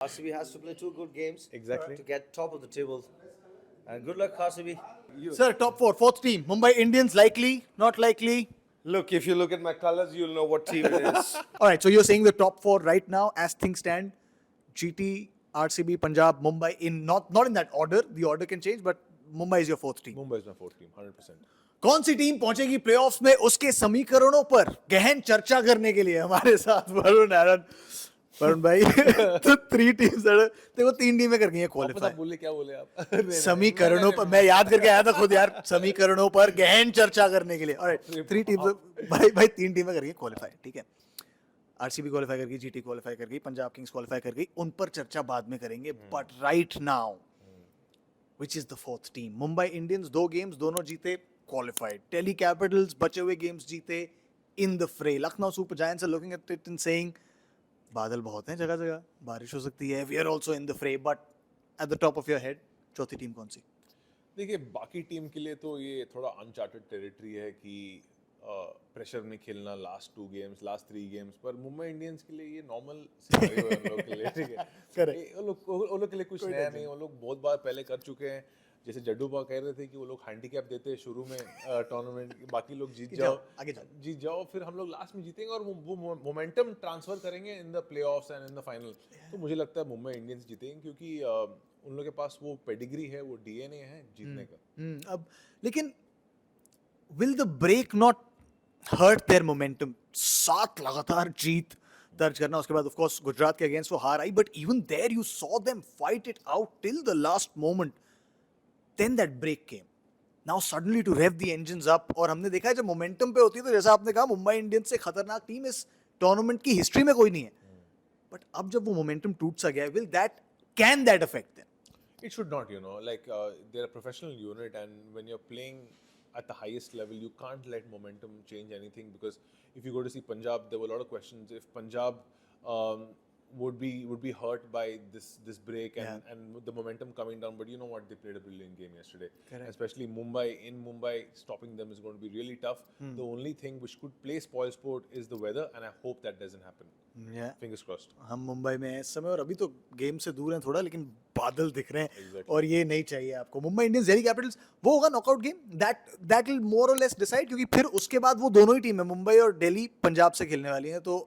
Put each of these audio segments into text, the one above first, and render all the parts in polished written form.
RCB has to play two good games Exactly. to get top of the table. And good luck, RCB. Sir, top four, fourth team. Mumbai Indians, likely, not likely. Look, if you look at my colors, you'll know what team it is. All right, so you're saying the top four right now, as things stand, GT, RCB, Punjab, Mumbai, in not in that order. The order can change, but Mumbai is your fourth team. Mumbai is my fourth team, 100%. कौन सी team पहुंचेगी playoffs में उसके समीकरणों पर गहन चर्चा करने के लिए हमारे साथ वरुण आनंद। वरुण भाई तो थ्री टीम्स देखो तीन टीमें कर गई हैं पता क्वालिफाई बोले क्या बोले आप? समीकरणों पर मैं याद करके आया था खुद यार समीकरणों पर गहन चर्चा करने के लिए ऑलराइट थ्री टीम्स भाई तीन टीमें कर गई क्वालिफाई ठीक है आरसीबी क्वालिफाई कर गई जीटी क्वालिफाई कर गई पंजाब किंग्स क्वालिफाई कर गई उन पर चर्चा बाद में करेंगे but right now which is the fourth team Mumbai Indians दो गेम्स दोनों जीते क्वालिफाइड दिल्ली कैपिटल्स बचे हुए गेम्स जीते in the fray Lucknow super giants are looking at it and saying बादल बहुत हैं जगह जगह बारिश हो सकती है we are also in the fray but at the top of your head चौथी टीम कौन सी देखिए बाकी टीम के लिए तो ये थोड़ा अनचार्टेड टेरिटरी है कि प्रेशर में खेलना last to games last three games पर मुंबई इंडियंस के लिए ये नॉर्मल सिनेरियो है उन लोग के लिए ठीक है Correct. वो लोग के लिए कुछ नया नहीं वो लोग बहुत बार पहले कर चुके हैं जैसे जड्डू बा कह रहे थे कि वो लोग हैंडीकैप देते हैं शुरू में टूर्नामेंट बाकी लोग जीत जाओ आगे जाओ। जीत जाओ फिर हम लोग लास्ट में जीतेंगे और वो मोमेंटम ट्रांसफर करेंगे in the playoffs and in the final तो मुझे लगता है मुंबई इंडियंस जीतेंगे क्योंकि उन लोग के पास वो पेडिग्री है वो डीएनए है जीतने का अब लेकिन will the break not hurt their momentum सात लगातार जीत दर्ज करना उसके बाद ऑफ कोर्स गुजरात के अगेंस्ट वो हार आई but even there you saw them fight it out till the last moment then that break came now suddenly to rev the engines up और हमने देखा है जब मोमेंटम पे होती है तो जैसा आपने कहा मुंबई इंडियंस से खतरनाक टीम इस टूर्नामेंट की हिस्ट्री में कोई नहीं है बट अब जब वो मोमेंटम टूट सा गया will that can that affect them It should not, like they're a professional unit, and when you're playing at the highest level, you can't let momentum change anything. Because if you go to see Punjab, there were a lot of questions if Punjab would be hurt by this break and the momentum coming down. But you know what? They played a brilliant game yesterday. Correct. Especially Mumbai, stopping them is going to be really tough. The only thing which could play spoil sport is the weather, and I hope that doesn't happen. Fingers crossed. हम मुंबई में हैं इस समय और अभी तो game से दूर हैं थोड़ा लेकिन बादल दिख रहे हैं Exactly. और ये नहीं चाहिए आपको मुंबई इंडियंस दिल्ली कैपिटल्स वो होगा knockout game that will more और लेस डिसाइड क्योंकि फिर उसके बाद वो दोनों ही टीम है मुंबई और दिल्ली पंजाब से खेलने वाली हैं तो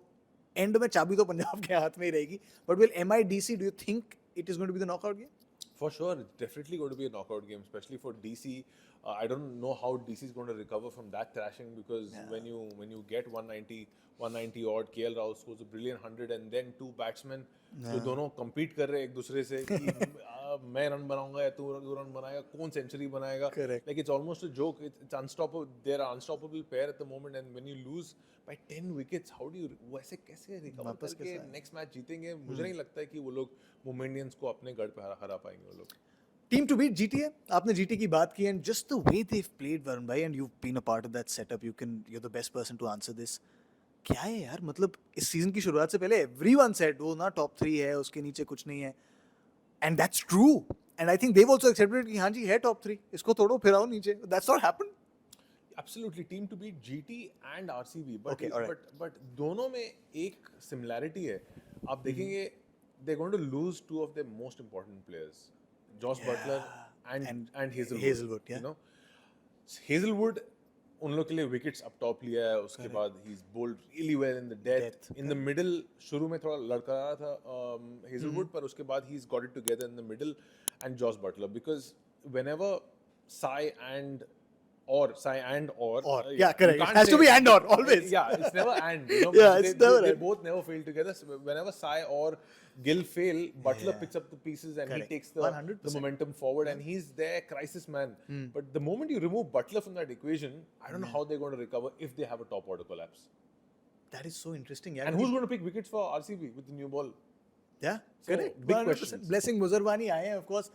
एंड में चाबी तो पंजाब के हाथ में ही रहेगी but will MIDC do you think it is going to be the knockout game For sure, it's definitely going to be a knockout game, especially for DC. I don't know how DC is going to recover from that thrashing because when you get 190 odd, KL Rahul scores a brilliant 100, and then two batsmen जो दोनों compete कर रहे हैं एक दूसरे से कि मैं रन बनाऊंगा या तू रन बनाएगा कौन सेंचुरी बनाएगा Correct. like it's almost a joke it's unstoppable they're an unstoppable pair at the moment and when you lose by 10 wickets how do you वैसे कैसे recover वापस करके कैसे next match जीतेंगे मुझे नहीं लगता है कि वो लोग मुंबई इंडियंस को अपने गढ़ पे हरा पाएंगे वो लोग टीम टू बीट जीटी है आपने जीटी की बात की and just the way they played Varun भाई and you been a part of that setup you're the best person to answer this क्या है यार मतलब इस सीजन की शुरुआत से पहले एवरीवन सेड वो ना टॉप 3 है उसके नीचे कुछ नहीं है and that's true and I think Dev also accepted कि हाँ जी है टॉप 3 इसको तोड़ो फिर आओ नीचे that's not happened Absolutely, team to beat GT and RCB. But Okay, all right. but दोनों में एक similarity है. आप देखेंगे they're going to lose two of their most important players, Josh Butler and Hazelwood. Hazelwood, yeah. You know, Hazelwood उन लोग के लिए विकेट्स अप टॉप लिया है उसके बाद he is bowled really well in the death in the middle शुरू में थोड़ा लड़का रहा था हेजलवुड पर उसके बाद he is got it together in the middle and Jos Buttler because whenever Sai and or yeah correct it has to be and or always yeah it's never and you know Yeah, it's never they and. both never fail together so whenever Sai or Gill fail Butler Yeah. picks up the pieces and Correct. he takes the 100%. momentum forward and he's their crisis man but the moment you remove Butler from that equation I don't know how they're going to recover if they have a top order collapse that is so interesting यार and who's going to pick wickets for RCB with the new ball Yeah, So, correct. big 100%. questions. Blessing Muzarwani आए हैं, of course.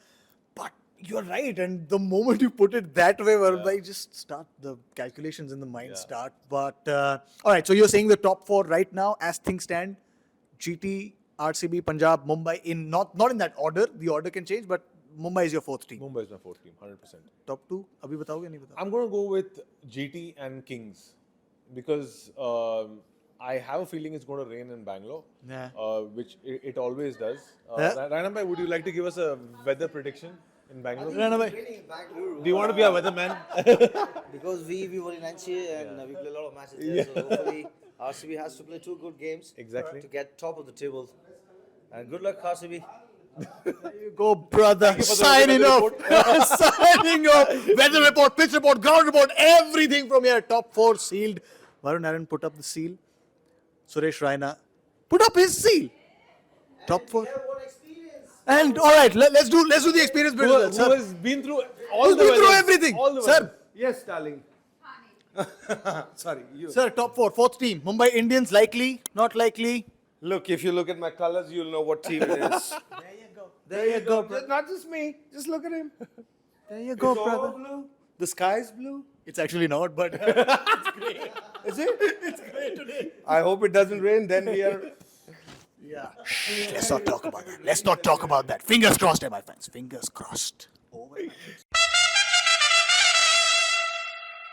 But you're right, and the moment you put it that way, Varun bhai, just start the calculations in the mind Yeah. start. But all right, so you're saying the top 4 right now, as things stand, GT, RCB, Punjab, Mumbai in not in that order. The order can change, but Mumbai is your fourth team. Mumbai is my fourth team 100% Top 2, अभी बताओगे नहीं बताओगे? I'm going to go with GT and Kings because I have a feeling it's going to rain in Bangalore, Yeah. which it always does. Yeah. Raina bhai, would you like to give us a weather prediction in Bangalore? Rana bhai. Raining in Bangalore. Do you want to be a weatherman? Because we were in Anchi and we play a lot of matches there. So hopefully RCB has to play 2 good games Exactly. to get top of the table. And good luck, RCB. Go, brother. for the Signing weather off. Signing off. Weather report, pitch report, ground report, everything from here. Top 4 sealed. Varun Aaron put up the seal. Suresh Raina put up his seal. Top 4. And all right, let's do the experience bit. Who Sir, has been through all who's the been through weathers, everything? all the Sir, weathers. Yes, darling. Sorry, you. sir, top 4, 4th team. Mumbai Indians likely, not likely. Look, if you look at my colors, you'll know what team it is. There you go. Not just me. Just look at him. There you go, It's all brother. blue. The sky is blue. It's actually not, but Is it? It's great today. I hope it doesn't rain. Then we are. yeah. Let's not talk about that. Let's not talk about that. Fingers crossed, my friends. Fingers crossed.